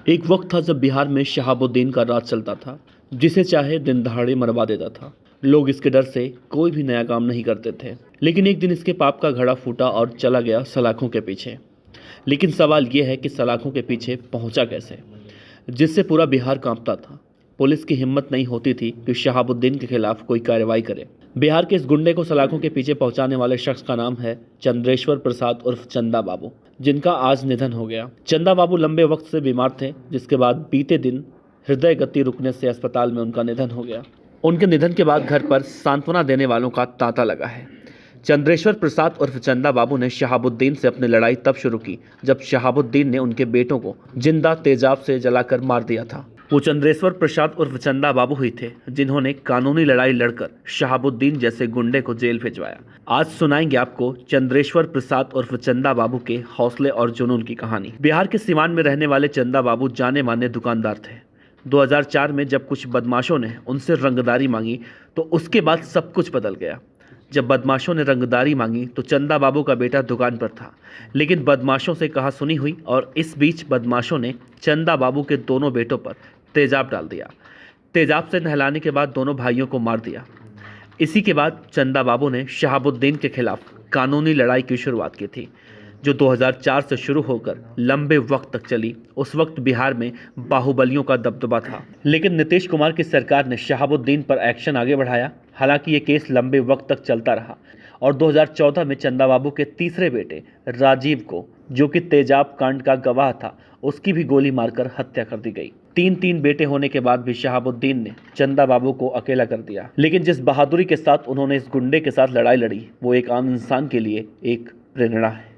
एक वक्त था जब बिहार में शहाबुद्दीन का राज चलता था, जिसे चाहे दिन दहाड़े मरवा देता था। लोग इसके डर से कोई भी नया काम नहीं करते थे। लेकिन एक दिन इसके पाप का घड़ा फूटा और चला गया सलाखों के पीछे। लेकिन सवाल यह है कि सलाखों के पीछे पहुंचा कैसे, जिससे पूरा बिहार कांपता था। पुलिस की हिम्मत नहीं होती थी कि शहाबुद्दीन के खिलाफ कोई कार्रवाई करे। बिहार के इस गुंडे को सलाखों के पीछे पहुंचाने वाले शख्स का नाम है चंद्रेश्वर प्रसाद उर्फ चंदा बाबू, जिनका आज निधन हो गया। चंदा बाबू लंबे वक्त से बीमार थे, जिसके बाद बीते दिन हृदय गति रुकने से अस्पताल में उनका निधन हो गया। उनके निधन के बाद घर पर सांत्वना देने वालों का तांता लगा है। चंद्रेश्वर प्रसाद उर्फ चंदा बाबू ने शहाबुद्दीन से अपनी लड़ाई तब शुरू की जब शहाबुद्दीन ने उनके बेटों को जिंदा तेजाब से जलाकर मार दिया था। वो चंद्रेश्वर प्रसाद उर्फ चंदा बाबू ही थे जिन्होंने कानूनी लड़ाई लड़कर शहाबुद्दीन जैसे गुंडे को जेल भिजवाया। आज सुनाएंगे आपको चंद्रेश्वर प्रसाद उर्फ चंदा बाबू के हौसले और जुनून की कहानी। बिहार के सिवान में रहने वाले चंदा बाबू जाने माने दुकानदार थे। 2004 में जब कुछ बदमाशों ने उनसे रंगदारी मांगी तो उसके बाद सब कुछ बदल गया। जब बदमाशों ने रंगदारी मांगी तो चंदा बाबू का बेटा दुकान पर था, लेकिन बदमाशों से कहा सुनी हुई और इस बीच बदमाशों ने चंदा बाबू के दोनों बेटों पर तेजाब डाल दिया। तेजाब से नहलाने के बाद दोनों भाइयों को मार दिया। इसी के बाद चंदा बाबू ने शहाबुद्दीन के खिलाफ कानूनी लड़ाई की शुरुआत की थी, जो 2004 से शुरू होकर लंबे वक्त तक चली। उस वक्त बिहार में बाहुबलियों का दबदबा था, लेकिन नीतीश कुमार की सरकार ने शहाबुद्दीन पर एक्शन आगे बढ़ाया। हालांकि ये केस लंबे वक्त तक चलता रहा और 2014 में चंदा बाबू के तीसरे बेटे राजीव को, जो कि तेजाब कांड का गवाह था, उसकी भी गोली मारकर हत्या कर दी गई। तीन बेटे होने के बाद भी शहाबुद्दीन ने चंदा बाबू को अकेला कर दिया। लेकिन जिस बहादुरी के साथ उन्होंने इस गुंडे के साथ लड़ाई लड़ी, वो एक आम इंसान के लिए एक प्रेरणा है।